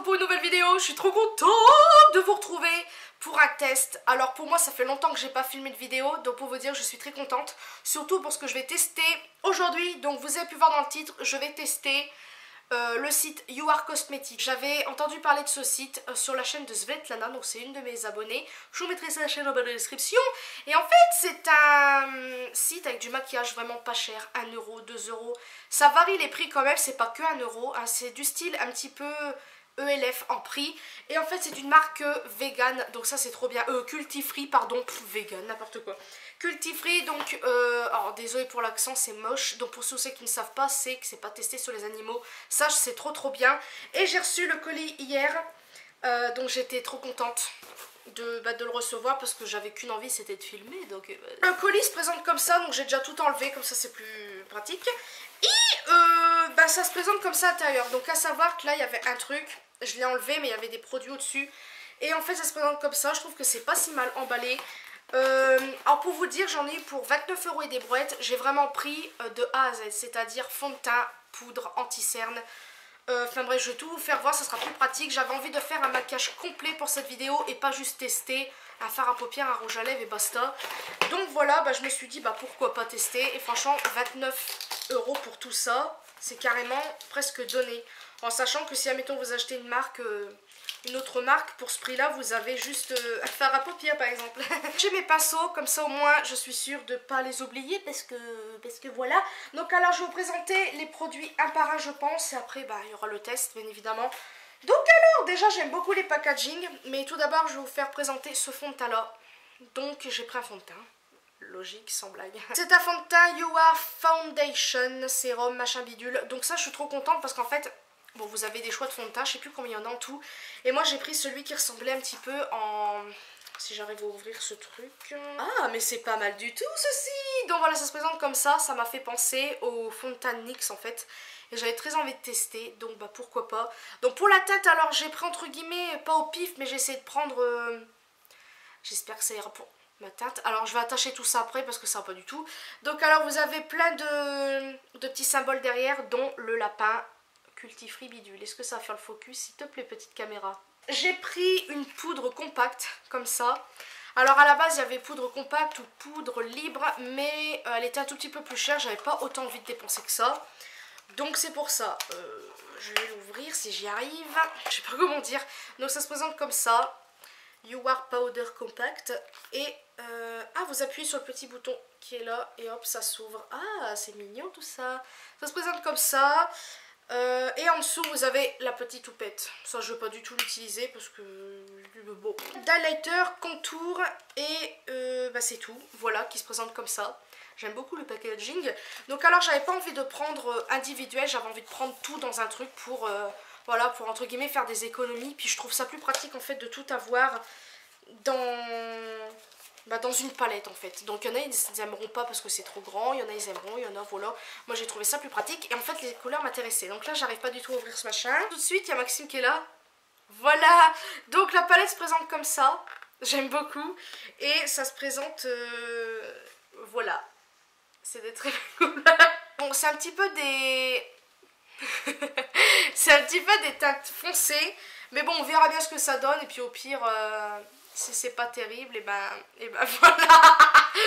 retrouve pour une nouvelle vidéo. Je suis trop contente de vous retrouver pour un test. Alors pour moi ça fait longtemps que j'ai pas filmé de vidéo, donc pour vous dire je suis très contente. Surtout pour ce que je vais tester aujourd'hui. Donc vous avez pu voir dans le titre, je vais tester le site You Are Cosmetics. J'avais entendu parler de ce site sur la chaîne de Svetlana, donc c'est une de mes abonnées. Je vous mettrai sa chaîne en bas de la description. Et en fait c'est un site avec du maquillage vraiment pas cher, 1 euro, 2 euros. Ça varie les prix quand même, c'est pas que 1 euro, hein, c'est du style un petit peu ELF en prix. Et en fait c'est une marque vegan, donc ça c'est trop bien. Cruelty-free, pardon, vegan, n'importe quoi. Cruelty-free, donc, alors désolé pour l'accent, c'est moche. Donc pour ceux qui ne savent pas, c'est que c'est pas testé sur les animaux. Ça c'est trop bien. Et j'ai reçu le colis hier, donc j'étais trop contente de le recevoir parce que j'avais qu'une envie, c'était de filmer. Donc le colis se présente comme ça, donc j'ai déjà tout enlevé, comme ça c'est plus pratique. Et ça se présente comme ça à l'intérieur. Donc à savoir que là il y avait un truc, je l'ai enlevé mais il y avait des produits au-dessus. Et en fait ça se présente comme ça, je trouve que c'est pas si mal emballé. Alors pour vous dire, j'en ai eu pour 29 € et des brouettes. J'ai vraiment pris de A à Z, c'est-à-dire fond de teint, poudre, anti-cerne. Enfin bref, je vais tout vous faire voir, ça sera plus pratique. J'avais envie de faire un maquillage complet pour cette vidéo et pas juste tester un fard à paupières, un rouge à lèvres et basta. Donc voilà, je me suis dit pourquoi pas tester. Et franchement 29 € pour tout ça, c'est carrément presque donné. En sachant que si admettons vous achetez une marque, une autre marque, pour ce prix là vous avez juste un fard à paupières par exemple. J'ai mes pinceaux, comme ça au moins je suis sûre de ne pas les oublier parce que voilà. Donc alors je vais vous présenter les produits un par un je pense, et après il y aura le test bien évidemment. Donc alors déjà j'aime beaucoup les packaging, mais tout d'abord je vais vous faire présenter ce fond de teint là. Donc j'ai pris un fond de teint, logique sans blague. C'est un fond de teint You Are Foundation, sérum machin bidule. Donc ça je suis trop contente parce qu'en fait bon, vous avez des choix de fond de teint, je sais plus combien il y en a en tout. Et moi j'ai pris celui qui ressemblait un petit peu en... Si j'arrive à ouvrir ce truc... Ah, mais c'est pas mal du tout ceci. Donc voilà, ça se présente comme ça m'a fait penser au fond de teint NYX en fait. Et j'avais très envie de tester, donc pourquoi pas. Donc pour la tête, alors j'ai pris entre guillemets, pas au pif, mais j'ai essayé de prendre... J'espère que ça ira pour ma teinte. Alors je vais attacher tout ça après parce que ça va pas du tout. Donc alors vous avez plein de petits symboles derrière, dont le lapin... Cruelty-free bidule. Est-ce que ça va faire le focus, s'il te plaît, petite caméra? J'ai pris une poudre compacte, comme ça. Alors à la base, il y avait poudre compacte ou poudre libre, mais elle était un tout petit peu plus chère. J'avais pas autant envie de dépenser que ça. Donc c'est pour ça. Je vais l'ouvrir si j'y arrive. Je sais pas comment dire. Donc ça se présente comme ça. You Are Powder Compact. Et vous appuyez sur le petit bouton qui est là. Et hop, ça s'ouvre. Ah, c'est mignon tout ça. Ça se présente comme ça. Et en dessous vous avez la petite houppette. Ça je ne vais pas du tout l'utiliser parce que bon. Highlighter, contour et c'est tout. Voilà, qui se présente comme ça. J'aime beaucoup le packaging. Donc alors j'avais pas envie de prendre individuel, j'avais envie de prendre tout dans un truc pour voilà, pour entre guillemets faire des économies. Puis je trouve ça plus pratique en fait de tout avoir dans une palette en fait. Donc il y en a ils aimeront pas parce que c'est trop grand, il y en a ils aimeront, il y en a voilà. Moi j'ai trouvé ça plus pratique et en fait les couleurs m'intéressaient. Donc là j'arrive pas du tout à ouvrir ce machin. Tout de suite il y a Maxime qui est là. Voilà. Donc la palette se présente comme ça. J'aime beaucoup. Et ça se présente voilà. C'est des très belles couleurs. Bon c'est un petit peu des... c'est un petit peu des teintes foncées. Mais bon on verra bien ce que ça donne. Et puis au pire... si c'est pas terrible, et ben voilà.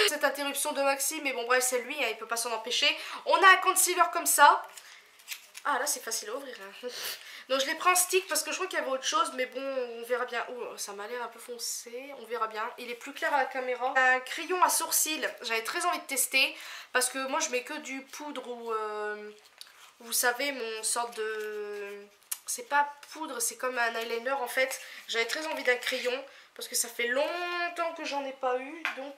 Cette interruption de Maxime, mais bon bref c'est lui, hein, il peut pas s'en empêcher. On a un concealer comme ça. Ah là c'est facile à ouvrir. Hein. Donc je les prends en stick parce que je crois qu'il y avait autre chose, mais bon on verra bien. Oh, ça m'a l'air un peu foncé, on verra bien. Il est plus clair à la caméra. Un crayon à sourcils, j'avais très envie de tester parce que moi je mets que du poudre ou vous savez mon sorte de... C'est pas poudre, c'est comme un eyeliner en fait. J'avais très envie d'un crayon parce que ça fait longtemps que j'en ai pas eu. Donc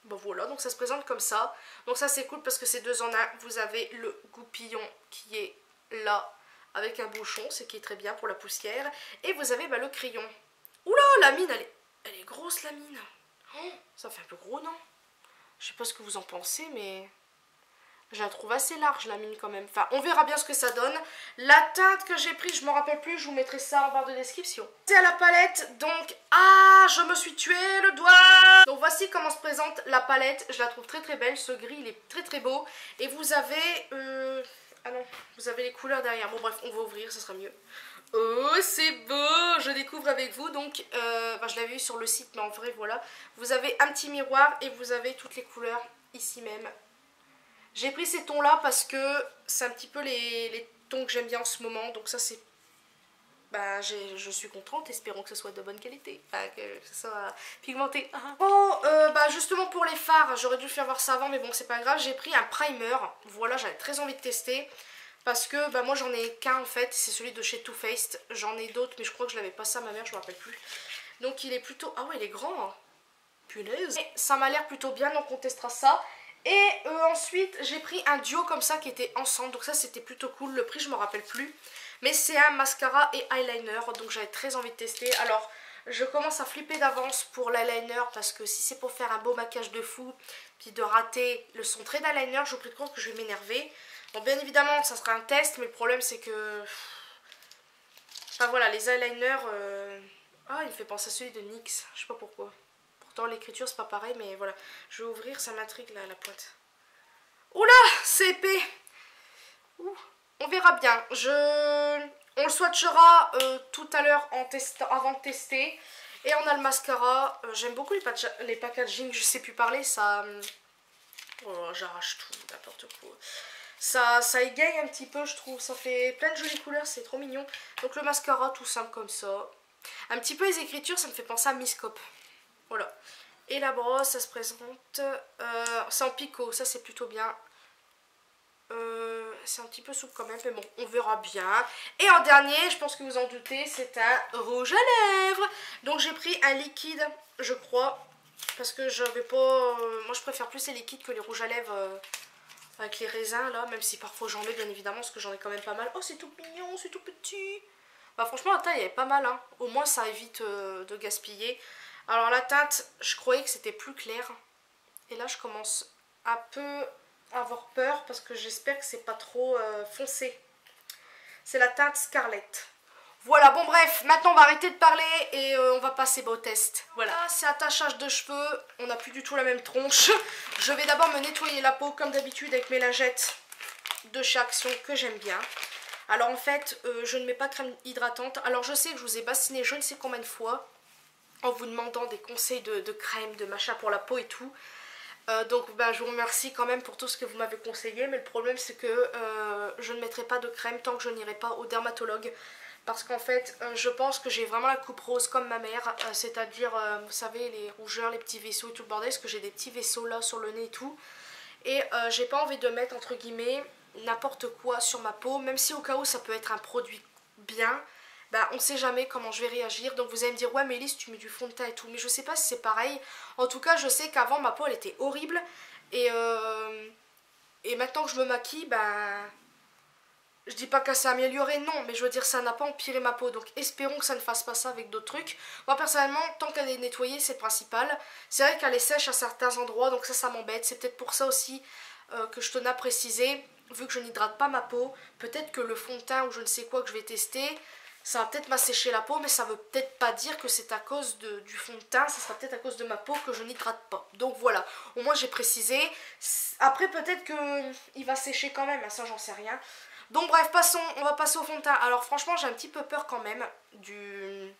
voilà, donc ça se présente comme ça. Donc ça c'est cool parce que c'est 2 en 1. Vous avez le goupillon qui est là avec un bouchon, ce qui est très bien pour la poussière. Et vous avez le crayon. Oula, la mine elle est grosse la mine. Oh, ça fait un peu gros non? Je sais pas ce que vous en pensez mais... Je la trouve assez large la mine quand même. Enfin on verra bien ce que ça donne. La teinte que j'ai prise je me rappelle plus. Je vous mettrai ça en barre de description. C'est à la palette donc... Ah je me suis tué le doigt. Donc voici comment se présente la palette. Je la trouve très très belle. Ce gris il est très beau. Et vous avez... Ah non, vous avez les couleurs derrière. Bon bref on va ouvrir, ça sera mieux. Oh, c'est beau! Je découvre avec vous, donc je l'avais vu sur le site, mais en vrai, voilà. Vous avez un petit miroir et vous avez toutes les couleurs ici même. J'ai pris ces tons-là parce que c'est un petit peu les tons que j'aime bien en ce moment, donc ça c'est... je suis contente, espérons que ce soit de bonne qualité, que ce soit pigmenté. Bon, justement pour les fards, j'aurais dû faire voir ça avant, mais bon c'est pas grave, j'ai pris un primer, voilà, j'avais très envie de tester. Parce que moi j'en ai qu'un en fait, c'est celui de chez Too Faced. J'en ai d'autres mais je crois que je l'avais passé à ma mère, je me rappelle plus. Donc il est plutôt... Ah ouais, il est grand, hein. Punaise. Et ça m'a l'air plutôt bien, donc on testera ça. Et ensuite j'ai pris un duo comme ça qui était ensemble, donc ça c'était plutôt cool. Le prix je me rappelle plus. Mais c'est un mascara et eyeliner, donc j'avais très envie de tester. Alors je commence à flipper d'avance pour l'eyeliner parce que si c'est pour faire un beau maquillage de fou, puis de rater le son trait d'eyeliner, je vous prie de croire que je vais m'énerver. Bon, bien évidemment, ça sera un test, mais le problème c'est que... Enfin voilà, les eyeliners... Ah, il me fait penser à celui de NYX, je sais pas pourquoi. Pourtant l'écriture c'est pas pareil, mais voilà. Je vais ouvrir, ça m'intrigue là, la pointe. Oula, c'est épais. Ouh. On verra bien. On le swatchera tout à l'heure avant de tester. Et on a le mascara. J'aime beaucoup les packaging, je sais plus parler, ça... Oh, j'arrache tout, n'importe quoi. Ça égaye un petit peu, je trouve. Ça fait plein de jolies couleurs, c'est trop mignon. Donc le mascara, tout simple comme ça. Un petit peu les écritures, ça me fait penser à Miss Cop. Voilà. Et la brosse, ça se présente... c'est en picot, ça c'est plutôt bien. C'est un petit peu souple quand même, mais bon, on verra bien. Et en dernier, je pense que vous en doutez, c'est un rouge à lèvres. Donc j'ai pris un liquide, je crois. Parce que j'avais pas... moi je préfère plus les liquides que les rouges à lèvres... avec les raisins là, même si parfois j'en mets bien évidemment, parce que j'en ai quand même pas mal. Oh, c'est tout mignon, c'est tout petit. Franchement la taille elle est pas mal, hein. Au moins ça évite de gaspiller. Alors la teinte, je croyais que c'était plus clair. Et là je commence un peu à avoir peur parce que j'espère que c'est pas trop foncé. C'est la teinte Scarlett. Voilà, bon bref, maintenant on va arrêter de parler et on va passer au test. Voilà, c'est attachage de cheveux, on n'a plus du tout la même tronche. Je vais d'abord me nettoyer la peau comme d'habitude avec mes lingettes de chez Action que j'aime bien. Alors en fait, je ne mets pas de crème hydratante. Alors je sais que je vous ai bassiné je ne sais combien de fois en vous demandant des conseils de crème, de machin pour la peau et tout. Donc je vous remercie quand même pour tout ce que vous m'avez conseillé. Mais le problème c'est que je ne mettrai pas de crème tant que je n'irai pas au dermatologue. Parce qu'en fait, je pense que j'ai vraiment la coupe rose comme ma mère. C'est-à-dire, vous savez, les rougeurs, les petits vaisseaux et tout le bordel. Parce que j'ai des petits vaisseaux là sur le nez et tout. Et j'ai pas envie de mettre, entre guillemets, n'importe quoi sur ma peau. Même si au cas où ça peut être un produit bien, on sait jamais comment je vais réagir. Donc vous allez me dire, ouais mais Elise, tu mets du fond de teint et tout. Mais je sais pas si c'est pareil. En tout cas, je sais qu'avant ma peau elle était horrible. Et maintenant que je me maquille, je dis pas qu'elle s'est améliorée, non, mais je veux dire ça n'a pas empiré ma peau, donc espérons que ça ne fasse pas ça avec d'autres trucs. Moi personnellement, tant qu'elle est nettoyée, c'est le principal. C'est vrai qu'elle est sèche à certains endroits, donc ça m'embête. C'est peut-être pour ça aussi que je tenais à préciser, vu que je n'hydrate pas ma peau, peut-être que le fond de teint ou je ne sais quoi que je vais tester, ça va peut-être m'assécher la peau, mais ça veut peut-être pas dire que c'est à cause du fond de teint, ça sera peut-être à cause de ma peau que je n'hydrate pas. Donc voilà, au moins j'ai précisé. Après peut-être qu'il va sécher quand même, ça j'en sais rien. Donc bref, passons, on va passer au fond de teint. Alors franchement, j'ai un petit peu peur quand même de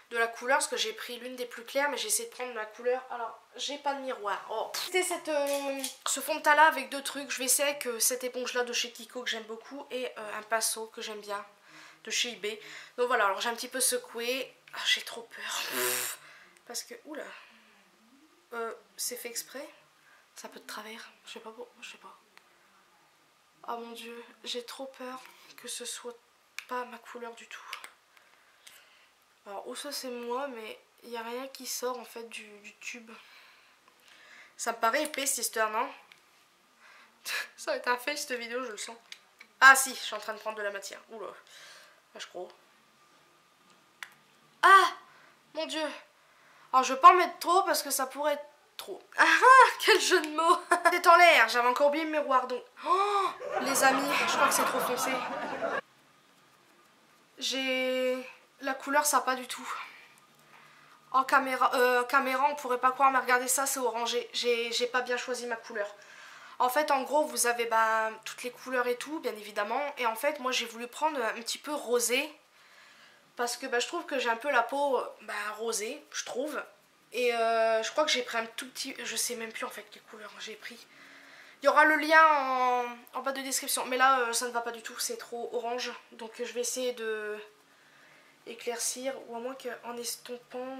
la couleur, parce que j'ai pris l'une des plus claires, mais j'ai essayé de prendre la couleur. Alors, j'ai pas de miroir. Oh. C'était ce fond de teint là avec deux trucs. Je vais essayer avec cette éponge là de chez Kiko que j'aime beaucoup et un pinceau que j'aime bien de chez eBay. Donc voilà, alors j'ai un petit peu secoué. Ah, j'ai trop peur. Parce que, oula, c'est fait exprès. Ça peut de travers. Je sais pas pourquoi, je sais pas. Oh mon dieu, j'ai trop peur que ce soit pas ma couleur du tout. Alors, ou ça c'est moi, mais il n'y a rien qui sort en fait du tube. Ça me paraît épais cette histoire, non? Ça va être un fail cette vidéo, je le sens. Ah si, je suis en train de prendre de la matière. Oula, là je crois. Ah, mon dieu. Alors je vais pas en mettre trop parce que ça pourrait être trop. Ah ah, quel jeu de mots. C'est en l'air, j'avais encore oublié le miroir donc. Oh, les amis, je crois que c'est trop foncé. La couleur ça pas du tout. En caméra on pourrait pas croire, mais regardez ça, c'est orangé. J'ai pas bien choisi ma couleur. En fait, en gros, vous avez toutes les couleurs et tout, bien évidemment. Et en fait, moi, j'ai voulu prendre un petit peu rosé. Parce que je trouve que j'ai un peu la peau rosée, je trouve. Et je crois que j'ai pris un tout petit... Je sais même plus en fait quelle couleur j'ai pris. Il y aura le lien en bas de description. Mais là, ça ne va pas du tout, c'est trop orange. Donc je vais essayer de éclaircir. Ou à moins qu'en estompant...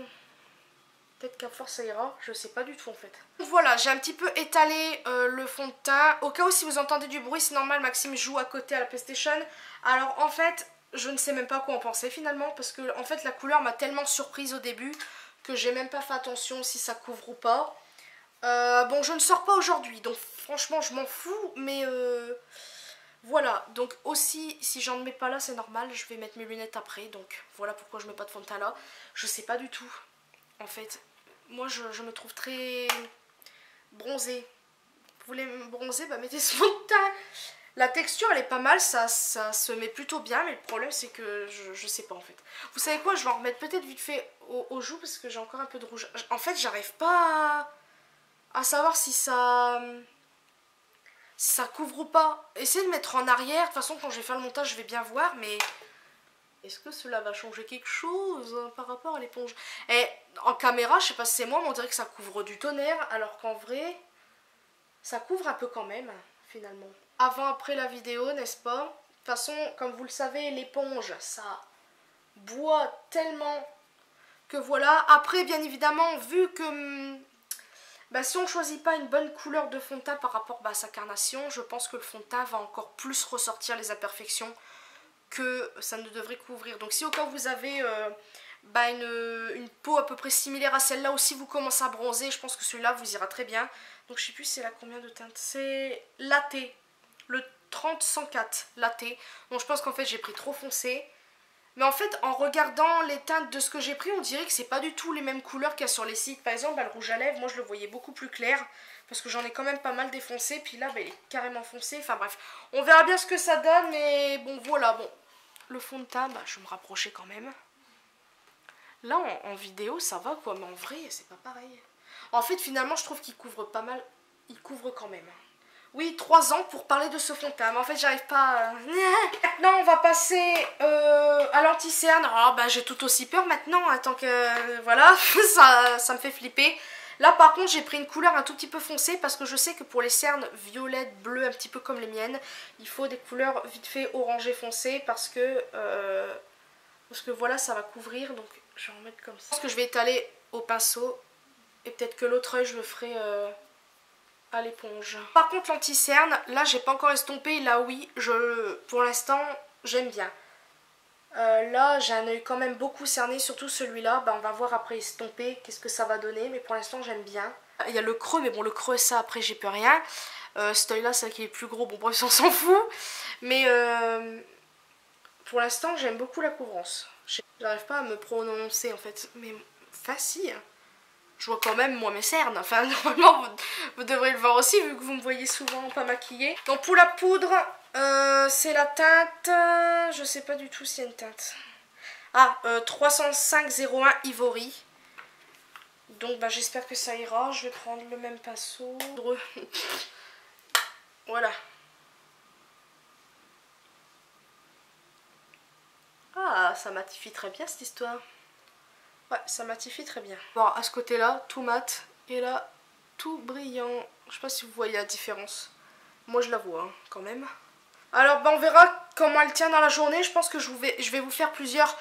Peut-être qu'à force ça ira, je sais pas du tout en fait. Voilà, j'ai un petit peu étalé le fond de teint. Au cas où si vous entendez du bruit, c'est normal, Maxime joue à côté à la PlayStation. Alors en fait, je ne sais même pas quoi en penser finalement. Parce que en fait la couleur m'a tellement surprise au début que j'ai même pas fait attention si ça couvre ou pas. Bon, je ne sors pas aujourd'hui, donc franchement je m'en fous. Mais voilà, donc aussi si j'en mets pas là c'est normal, je vais mettre mes lunettes après. Donc voilà pourquoi je mets pas de fond de teint là. Je sais pas du tout en fait. Moi je me trouve très bronzée. Vous voulez me bronzer, mettez ce fond de teint. La texture elle est pas mal, ça se met plutôt bien. Mais le problème c'est que je sais pas en fait. Vous savez quoi, je vais en remettre peut-être vite fait aux joues. Parce que j'ai encore un peu de rouge. En fait j'arrive pas à savoir si ça couvre ou pas. Essayez de mettre en arrière. De toute façon quand je vais faire le montage je vais bien voir. Mais est-ce que cela va changer quelque chose par rapport à l'éponge? Et en caméra, je sais pas si c'est moi, mais on dirait que ça couvre du tonnerre, alors qu'en vrai, ça couvre un peu quand même, finalement. Avant, après la vidéo, n'est-ce pas? De toute façon, comme vous le savez, l'éponge, ça boit tellement que voilà. Après, bien évidemment, vu que si on choisit pas une bonne couleur de fond de teint par rapport à sa carnation, je pense que le fond de teint va encore plus ressortir les imperfections que ça ne devrait couvrir. Donc si au cas où vous avez une peau à peu près similaire à celle-là, ou si vous commencez à bronzer, je pense que celui-là vous ira très bien. Donc je sais plus c'est là combien de teintes. C'est latte, le 30-104 latte. Donc je pense qu'en fait j'ai pris trop foncé. Mais en fait en regardant les teintes de ce que j'ai pris, on dirait que c'est pas du tout les mêmes couleurs qu'il y a sur les sites. Par exemple le rouge à lèvres, moi je le voyais beaucoup plus clair. Parce que j'en ai quand même pas mal défoncé. Puis là il est carrément foncé. Enfin bref, on verra bien ce que ça donne. Mais bon voilà, bon. Le fond de teint, je vais me rapprocher quand même. Là en vidéo ça va quoi. Mais en vrai c'est pas pareil. En fait finalement je trouve qu'il couvre pas mal. Il couvre quand même. Oui, 3 ans pour parler de ce fond de teint. Mais en fait j'arrive pas... Maintenant on va passer à l'anti-cerne. Alors j'ai tout aussi peur maintenant. Tant que... Voilà, ça me fait flipper. Là par contre j'ai pris une couleur un tout petit peu foncée. Parce que je sais que pour les cernes violettes, bleues, un petit peu comme les miennes, il faut des couleurs vite fait orangées foncées. Parce que voilà, ça va couvrir. Donc je vais en mettre comme ça. Je pense que je vais étaler au pinceau. Et peut-être que l'autre œil je le ferai... à l'éponge. Par contre l'anti-cerne, là j'ai pas encore estompé, là oui, pour l'instant j'aime bien. Là j'ai un œil quand même beaucoup cerné, surtout celui-là, on va voir après estomper qu'est-ce que ça va donner, mais pour l'instant j'aime bien. Il y a le creux, mais bon le creux ça après j'y peux rien. Cet œil là c'est vrai qu'il est plus gros, bon bref on s'en fout. Mais pour l'instant j'aime beaucoup la couvrance. J'arrive pas à me prononcer en fait, mais facile. Je vois quand même moi mes cernes, enfin normalement vous devrez le voir aussi vu que vous me voyez souvent pas maquillée. Donc pour la poudre, c'est la teinte, je sais pas du tout s'il y a une teinte. Ah, 305-01 Ivory. Donc j'espère que ça ira, je vais prendre le même pinceau. Voilà. Ah, ça matifie très bien cette histoire. Ouais, ça matifie très bien. Bon, à ce côté-là, tout mat. Et là, tout brillant. Je sais pas si vous voyez la différence. Moi, je la vois, hein, quand même. Alors, on verra comment elle tient dans la journée. Je pense que je vais vous faire plusieurs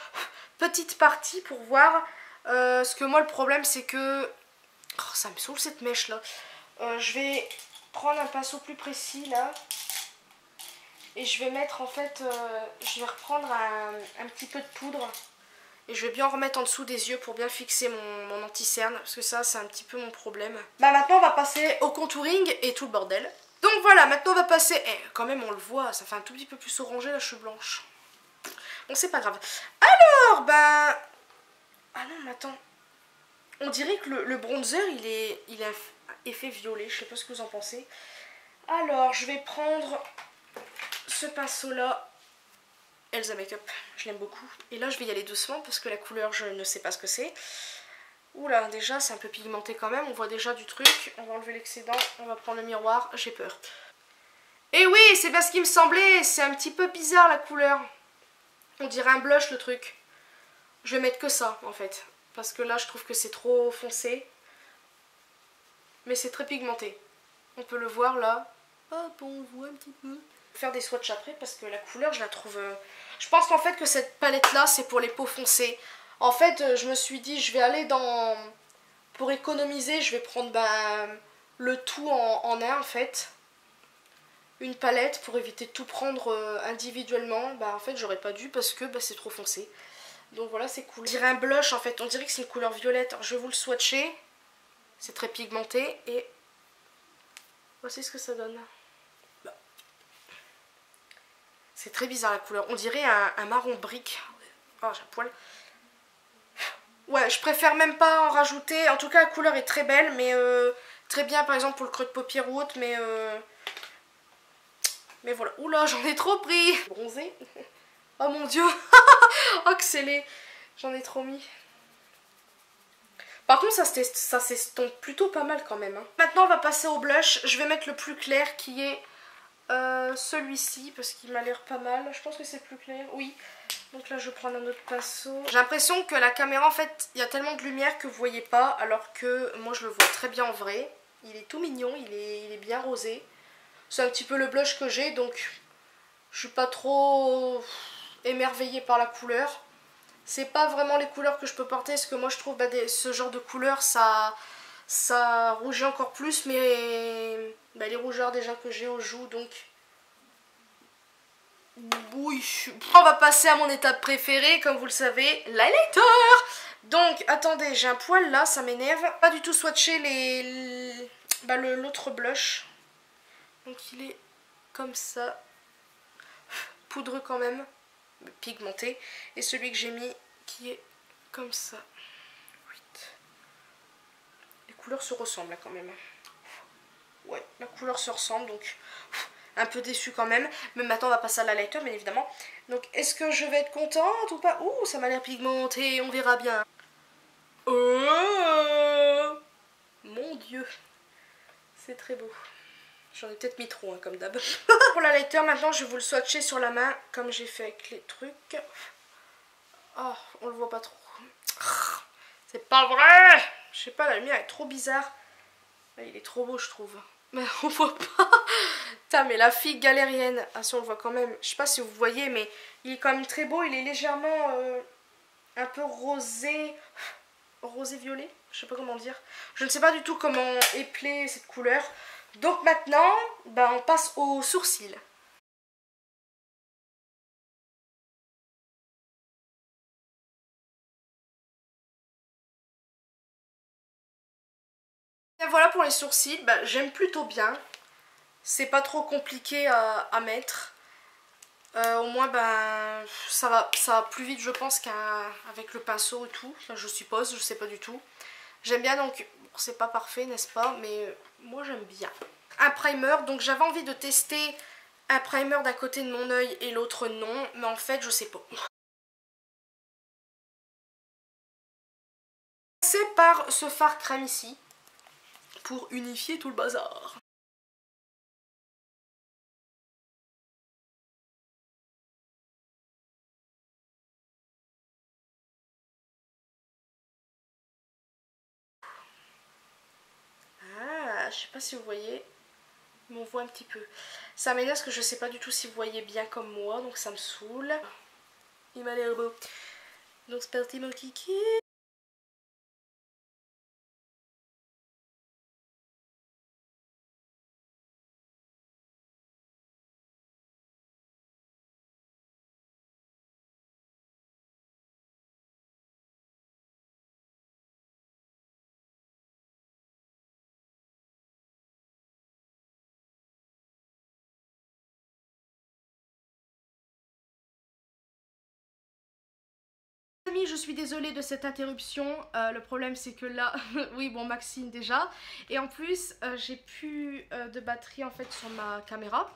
petites parties pour voir. Parce que moi, le problème, c'est que... Oh, ça me saoule cette mèche-là. Je vais prendre un pinceau plus précis, là. Et je vais mettre, en fait... je vais reprendre un petit peu de poudre. Et je vais bien en remettre en dessous des yeux pour bien fixer mon anti-cerne. Parce que ça, c'est un petit peu mon problème. Maintenant, on va passer au contouring et tout le bordel. Donc voilà, maintenant on va passer... quand même, on le voit, ça fait un tout petit peu plus orangé, là, je suis blanche. Bon, c'est pas grave. Alors, ah non, mais attends. On dirait que le bronzer, il a effet violet. Je sais pas ce que vous en pensez. Alors, je vais prendre ce pinceau-là. Elsa Makeup, je l'aime beaucoup. Et là je vais y aller doucement parce que la couleur je ne sais pas ce que c'est. Oula, déjà c'est un peu pigmenté quand même, on voit déjà du truc. On va enlever l'excédent, on va prendre le miroir, j'ai peur. Et oui, c'est bien ce qui me semblait, c'est un petit peu bizarre la couleur. On dirait un blush le truc. Je vais mettre que ça en fait, parce que là je trouve que c'est trop foncé. Mais c'est très pigmenté. On peut le voir là. Hop, on voit un petit peu. Je vais faire des swatchs après parce que la couleur je la trouve... Je pense qu'en fait que cette palette là c'est pour les peaux foncées. En fait je me suis dit je vais aller dans... Pour économiser je vais prendre le tout en un en fait. Une palette pour éviter de tout prendre individuellement. En fait j'aurais pas dû parce que c'est trop foncé. Donc voilà, c'est cool. On dirait un blush en fait, on dirait que c'est une couleur violette. Alors, je vais vous le swatcher. C'est très pigmenté et voici ce que ça donne. C'est très bizarre la couleur. On dirait un marron brique. Oh, j'ai un poil. Ouais, je préfère même pas en rajouter. En tout cas, la couleur est très belle, mais très bien par exemple pour le creux de paupière ou autre, mais voilà. Oula, j'en ai trop pris. Bronzé. Oh mon dieu. Oh que c'est laid. J'en ai trop mis. Par contre ça s'estompe plutôt pas mal quand même. Hein. Maintenant on va passer au blush. Je vais mettre le plus clair qui est celui-ci parce qu'il m'a l'air pas mal. Je pense que c'est plus clair. Oui. Donc là je vais prendre un autre pinceau. J'ai l'impression que la caméra en fait il y a tellement de lumière que vous voyez pas. Alors que moi je le vois très bien en vrai. Il est tout mignon. Il est bien rosé. C'est un petit peu le blush que j'ai. Donc je suis pas trop émerveillée par la couleur. C'est pas vraiment les couleurs que je peux porter, parce que moi je trouve ce genre de couleur ça rougit encore plus, mais les rougeurs déjà que j'ai aux joues, donc oui. On va passer à mon étape préférée, comme vous le savez, l'highlighter. Donc attendez, j'ai un poil là, ça m'énerve. Pas du tout swatché l'autre blush. Donc il est comme ça, poudreux quand même, pigmenté, et celui que j'ai mis qui est comme ça. Les couleurs se ressemblent là quand même. Ouais, la couleur se ressemble, donc un peu déçue quand même. Mais maintenant on va passer à l'highlighter bien évidemment. Donc est-ce que je vais être contente ou pas? Ouh, ça m'a l'air pigmenté, on verra bien. Oh mon dieu, c'est très beau. J'en ai peut-être mis trop, hein, comme d'hab. Pour l'highlighter, maintenant je vais vous le swatcher sur la main comme j'ai fait avec les trucs. Oh, on le voit pas trop. C'est pas vrai! Je sais pas, la lumière est trop bizarre. Il est trop beau, je trouve. Mais on voit pas. Putain, mais la fille galérienne. Ah, si, on le voit quand même. Je sais pas si vous voyez, mais il est quand même très beau. Il est légèrement un peu rosé. Rosé-violet. Je sais pas comment dire. Je ne sais pas du tout comment épeler cette couleur. Donc maintenant, on passe aux sourcils. Et voilà pour les sourcils, j'aime plutôt bien. C'est pas trop compliqué à mettre. Au moins ça va plus vite je pense qu'avec le pinceau et tout. Enfin, je suppose, je sais pas du tout. J'aime bien, donc c'est pas parfait n'est-ce pas, mais moi j'aime bien. Un primer, donc j'avais envie de tester un primer d'un côté de mon œil et l'autre non, mais en fait je sais pas. C'est par ce fard crème ici, pour unifier tout le bazar. Ah, je sais pas si vous voyez, mais on voit un petit peu. Ça m'énerve parce que je sais pas du tout si vous voyez bien comme moi, donc ça me saoule. Il m'a l'air beau. Donc c'est parti mon kiki. Amis, je suis désolée de cette interruption, le problème c'est que là, oui bon Maxime déjà, et en plus j'ai plus de batterie en fait sur ma caméra.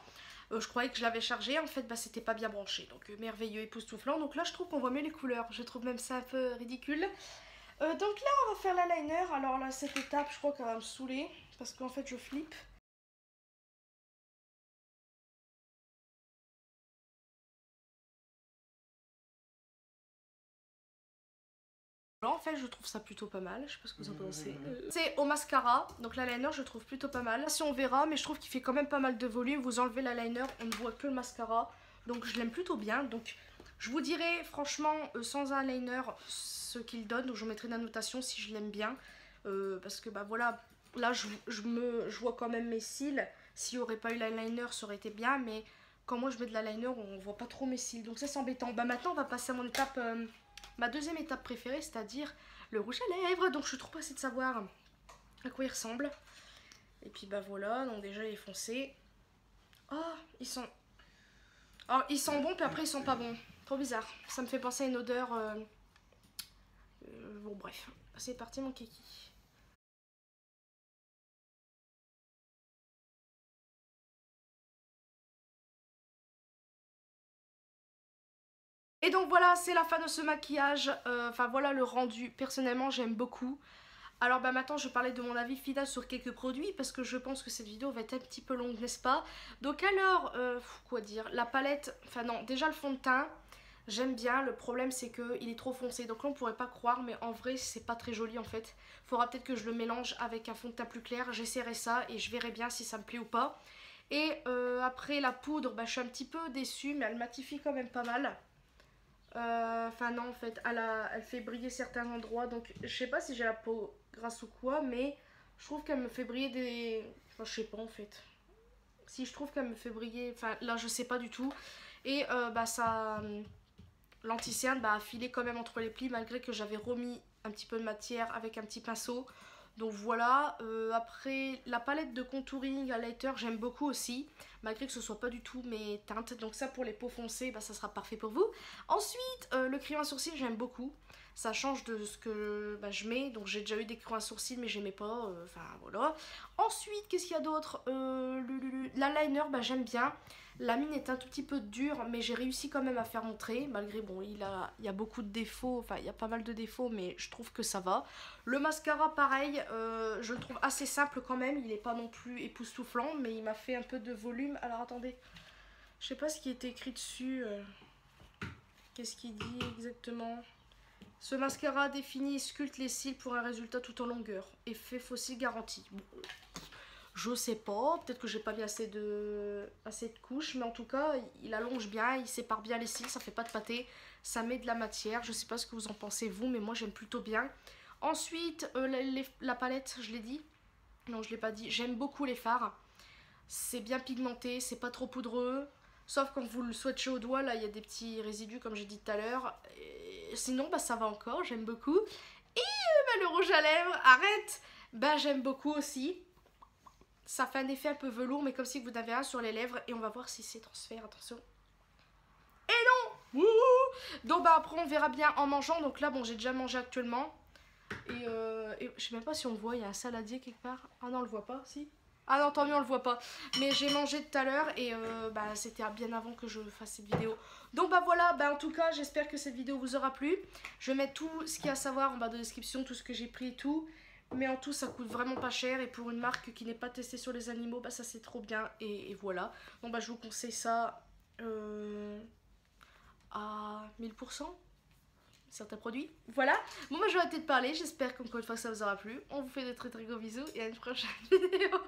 Je croyais que je l'avais chargée, en fait c'était pas bien branché, donc merveilleux, époustouflant. Donc là je trouve qu'on voit mieux les couleurs, je trouve même ça un peu ridicule. Donc là on va faire l'eyeliner. Alors là cette étape je crois qu'elle va me saouler parce qu'en fait je flippe. Là en fait je trouve ça plutôt pas mal, je sais pas ce que vous en pensez. C'est au mascara, donc l'eyeliner je trouve plutôt pas mal. Si on verra, mais je trouve qu'il fait quand même pas mal de volume. Vous enlevez l'eyeliner, on ne voit que le mascara. Donc je l'aime plutôt bien. Donc je vous dirai franchement sans eyeliner ce qu'il donne. Donc je mettrai une annotation si je l'aime bien. Parce que bah voilà, là je vois quand même mes cils. S'il n'y aurait pas eu l'eyeliner ça aurait été bien. Mais quand moi je mets de l'eyeliner on voit pas trop mes cils. Donc ça c'est embêtant. Bah maintenant on va passer à mon étape... ma deuxième étape préférée, c'est-à-dire le rouge à lèvres. Donc je suis trop pressée de savoir à quoi il ressemble. Et puis bah voilà, donc déjà il est foncé. Oh, ils sont... Oh, ils sont bons, puis après ils sont pas bons. Trop bizarre. Ça me fait penser à une odeur... Bon bref, c'est parti mon kiki. Et donc voilà, c'est la fin de ce maquillage. Enfin voilà le rendu. Personnellement, j'aime beaucoup. Alors bah maintenant je parlais de mon avis final sur quelques produits parce que je pense que cette vidéo va être un petit peu longue, n'est-ce pas? Donc alors, quoi dire, la palette, enfin non, déjà le fond de teint, j'aime bien. Le problème c'est qu'il est trop foncé, donc là on pourrait pas croire, mais en vrai c'est pas très joli en fait. Faudra peut-être que je le mélange avec un fond de teint plus clair, j'essaierai ça et je verrai bien si ça me plaît ou pas. Et après la poudre, bah, je suis un petit peu déçue, mais elle matifie quand même pas mal. Enfin non en fait elle fait briller certains endroits, donc je sais pas si j'ai la peau grasse ou quoi, mais je trouve qu'elle me fait briller des... Enfin je sais pas en fait. Si je trouve qu'elle me fait briller, enfin là je sais pas du tout. Et bah ça... L'anti-cerne bah, a filé quand même entre les plis malgré que j'avais remis un petit peu de matière avec un petit pinceau. Donc voilà, après la palette de contouring highlighter j'aime beaucoup aussi, malgré que ce soit pas du tout mes teintes. Donc ça pour les peaux foncées, bah, ça sera parfait pour vous. Ensuite, le crayon à sourcils j'aime beaucoup. Ça change de ce que bah, je mets, donc j'ai déjà eu des crayons à sourcils mais j'aimais pas, enfin voilà. Ensuite, qu'est-ce qu'il y a d'autre? L'eyeliner, bah, j'aime bien. La mine est un tout petit peu dure, mais j'ai réussi quand même à faire mon trait, malgré, bon, il y a beaucoup de défauts, enfin, il y a pas mal de défauts, mais je trouve que ça va. Le mascara, pareil, je le trouve assez simple quand même, il n'est pas non plus époustouflant, mais il m'a fait un peu de volume. Alors, attendez, je sais pas ce qui était écrit dessus, qu'est-ce qu'il dit exactement? Ce mascara définit et sculpte les cils pour un résultat tout en longueur. Effet fossile garanti. Bon, je sais pas, peut-être que j'ai pas mis assez de couches, mais en tout cas, il allonge bien, il sépare bien les cils, ça fait pas de pâté, ça met de la matière. Je sais pas ce que vous en pensez vous, mais moi j'aime plutôt bien. Ensuite, la palette, je l'ai dit? Non, je l'ai pas dit. J'aime beaucoup les fards. C'est bien pigmenté, c'est pas trop poudreux. Sauf quand vous le swatchez au doigt, là, il y a des petits résidus, comme j'ai dit tout à l'heure. Sinon, bah, ça va encore, j'aime beaucoup. Et bah, le rouge à lèvres, arrête! Bah, j'aime beaucoup aussi. Ça fait un effet un peu velours, mais comme si vous en avez un sur les lèvres. Et on va voir si c'est transfert, attention. Et non! Wouhou! Donc, bah, après, on verra bien en mangeant. Donc là, bon, j'ai déjà mangé actuellement. Et je sais même pas si on le voit, il y a un saladier quelque part. Ah non, on le voit pas, si? Ah non, tant mieux, on le voit pas. Mais j'ai mangé tout à l'heure et bah, c'était bien avant que je fasse cette vidéo. Donc bah voilà, bah, en tout cas, j'espère que cette vidéo vous aura plu. Je vais mettre tout ce qu'il y a à savoir en bas de description, tout ce que j'ai pris et tout. Mais en tout, ça coûte vraiment pas cher. Et pour une marque qui n'est pas testée sur les animaux, bah ça c'est trop bien. Et voilà. Donc bah je vous conseille ça à 1000%. Certains produits. Voilà. Bon, moi je vais arrêter de parler. J'espère qu'encore une fois que ça vous aura plu. On vous fait de très très gros bisous et à une prochaine vidéo.